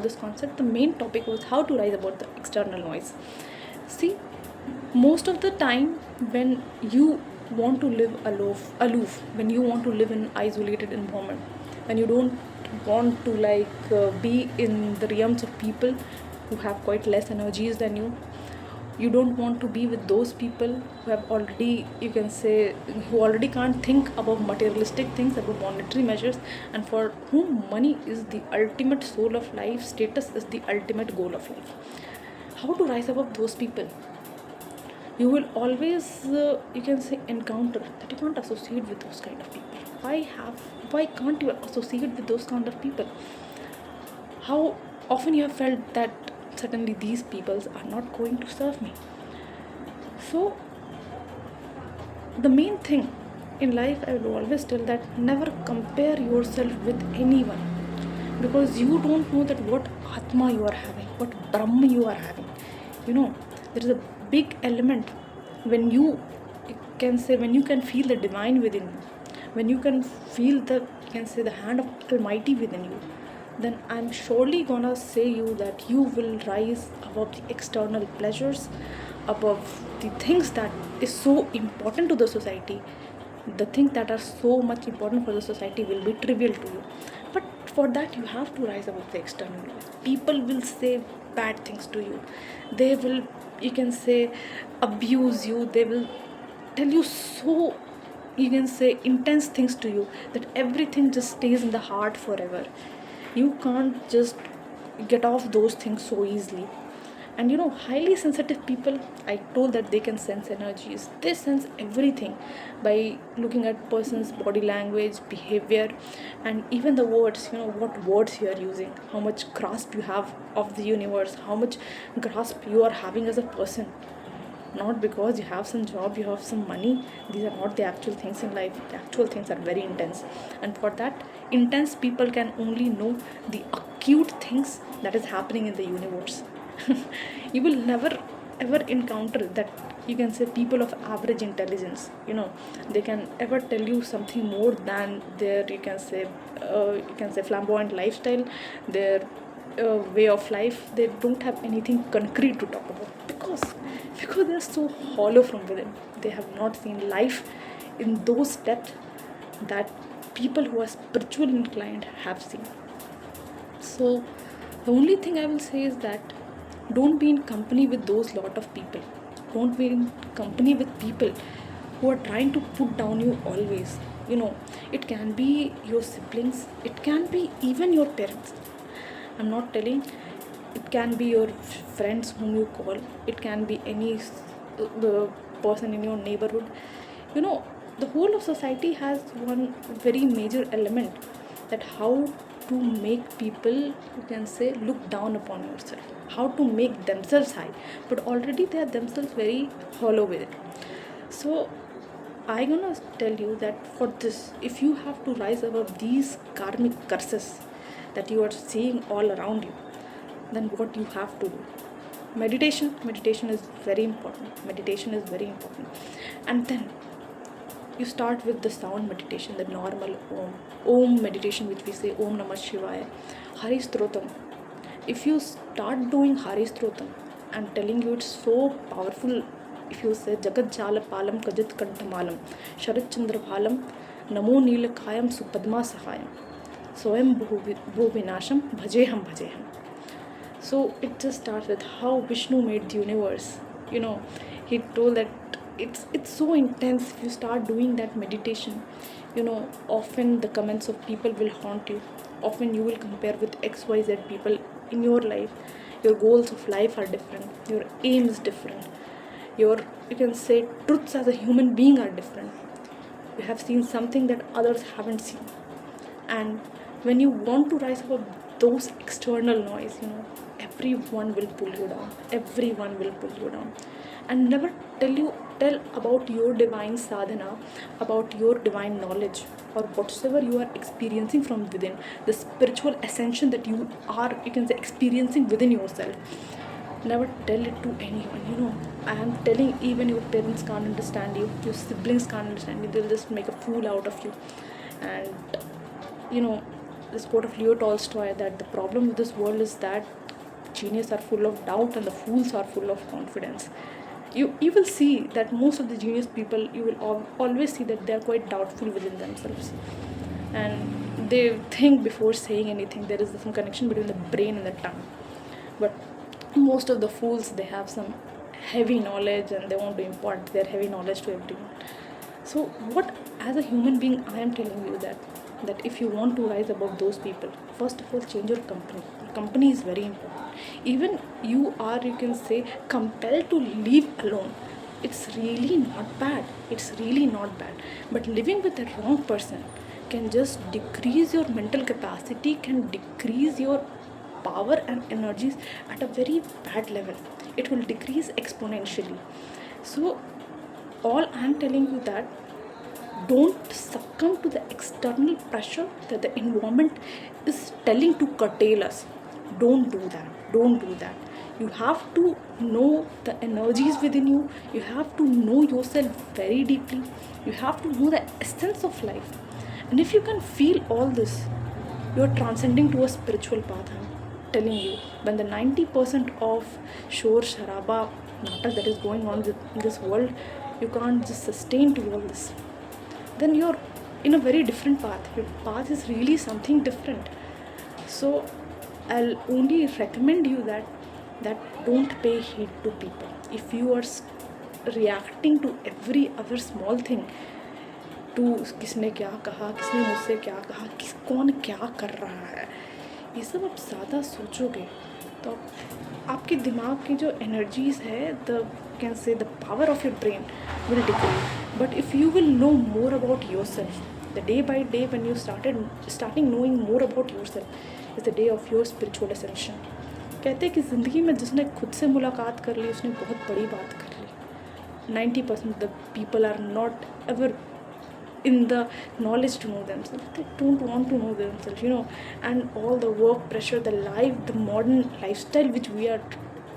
this concept, the main topic was how to rise above the external noise. See, most of the time when you want to live aloof, when you want to live in an isolated environment, when you don't want to be in the realms of people who have quite less energies than you don't want to be with those people who have already, you can say, who already can't think about materialistic things, about monetary measures, and for whom money is the ultimate soul of life, status is the ultimate goal of life. How to rise above those people? You will always, you can say, encounter that you can't associate with those kind of people. Why can't you associate with those kind of people? How often you have felt that suddenly these peoples are not going to serve me? So the main thing in life, I will always tell that never compare yourself with anyone, because you don't know that what atma you are having, what brahma you are having. There is a big element when you can say, when you can feel the divine within you, when you can feel the, you can say, the hand of almighty within you, then I'm surely gonna say you that you will rise above the external pleasures, above the things that is so important to the society. The things that are so much important for the society will be trivial to you. But for that you have to rise above the external noise. People will say bad things to you. They will, you can say, abuse you. They will tell you so, you can say, intense things to you, that everything just stays in the heart forever. You can't just get off those things so easily. And highly sensitive people, I told that they can sense energies. They sense everything by looking at person's body language, behavior, and even the words. What words you are using, how much grasp you have of the universe, how much grasp you are having as a person. Not because you have some job, you have some money. These are not the actual things in life. The actual things are very intense, and for that intense people can only know the acute things that is happening in the universe. You will never ever encounter that, you can say, people of average intelligence. They can ever tell you something more than their, you can say, flamboyant lifestyle, their way of life. They don't have anything concrete to talk about, because they are so hollow from within. They have not seen life in those depths that people who are spiritually inclined have seen. So the only thing I will say is that don't be in company with those lot of people. Don't be in company with people who are trying to put down you always. It can be your siblings, it can be even your parents. I'm not telling, it can be your friends whom you call, it can be any the person in your neighborhood. The whole of society has one very major element, that how to make people, you can say, look down upon yourself, how to make themselves high, but already they are themselves very hollow with it. So I'm gonna tell you that for this, if you have to rise above these karmic curses that you are seeing all around you, then what you have to do? Meditation is very important. And then you start with the sound meditation, the normal om meditation, which we say Om Namah Shivaya, Hari Strotam. If you start doing Hari Strotam, I'm telling you, it's so powerful. If you say Jagat Jala Palam Kajat Kantamalam Sharat Chandra Bhalam Namo Nilakayam Supadma Sahayam Soyam Bhu Vinasham Bhajeham. So it just starts with how Vishnu made the universe. He told that it's so intense. If you start doing that meditation, often the comments of people will haunt you. Often you will compare with XYZ people in your life. Your goals of life are different. Your aim is different. Your, you can say, truths as a human being are different. You have seen something that others haven't seen. And when you want to rise above those external noise, everyone will pull you down. And never tell about your divine sadhana, about your divine knowledge, or whatsoever you are experiencing from within, the spiritual ascension that you are, you can say, experiencing within yourself. Never tell it to anyone. I am telling, even your parents can't understand you, your siblings can't understand you. They'll just make a fool out of you. And this quote of Leo Tolstoy, that the problem with this world is that genius are full of doubt and the fools are full of confidence. You will see that most of the genius people, you will always see that they are quite doubtful within themselves, and they think before saying anything. There is some connection between the brain and the tongue. But most of the fools, they have some heavy knowledge and they want to impart their heavy knowledge to everyone. So what, as a human being, I am telling you that if you want to rise above those people, first of all, change your company. Your company is very important. Even you are, you can say, compelled to live alone. It's really not bad. It's really not bad. But living with the wrong person can just decrease your mental capacity, can decrease your power and energies at a very bad level. It will decrease exponentially. So all I'm telling you that don't succumb to the external pressure that the environment is telling to curtail us. Don't do that. You have to know the energies within you. You have to know yourself very deeply. You have to know the essence of life. And if you can feel all this, you're transcending to a spiritual path. I'm telling you, when the 90% of shore sharaba natak that is going on in this world, you can't just sustain to all this, then you're in a very different path. Your path is really something different. So I'll only recommend you that don't pay heed to people. If you are reacting to every other small thing, to किसने क्या कहा, किसने मुझसे क्या कहा, कौन क्या कर रहा है, ये सब आप ज़्यादा सोचोगे तो आपके दिमाग की जो एनर्जीज है, the can say the power of your brain will decrease. But if you will know more about yourself, the day by day when you starting knowing more about yourself is the day of your spiritual ascension. कहते हैं कि ज़िंदगी में जिसने खुद से मुलाकात कर ली उसने बहुत बड़ी बात कर ली. 90% the people are not ever in the knowledge to know themselves. They don't want to know themselves, and all the work pressure, the life, the modern lifestyle which we are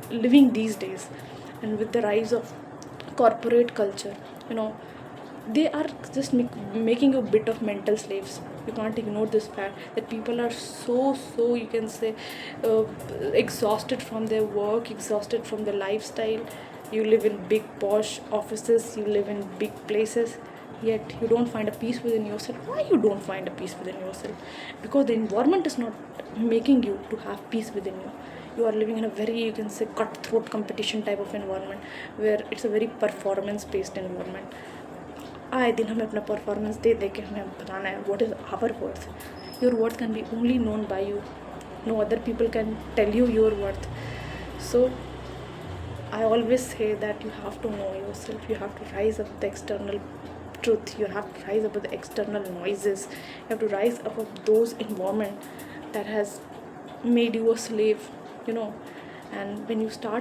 living these days, and with the rise of corporate culture, they are just making you a bit of mental slaves. You can't ignore this fact that people are so you can say exhausted from their work, exhausted from their lifestyle. You live in big posh offices, you live in big places, yet you don't find a peace within yourself. Why you don't find a peace within yourself? Because the environment is not making you to have peace within you. You are living in a very, you can say, cutthroat competition type of environment, where it's a very performance based environment. आए दिन हमें अपना performance दे के हमें बताना है what is our worth. Your worth can be only known by you. No other people can tell you your worth. So I always say that you have to know yourself. You have to rise above the external truth. You have to rise above the external noises. You have to rise above those environment that has made you a slave, and when you start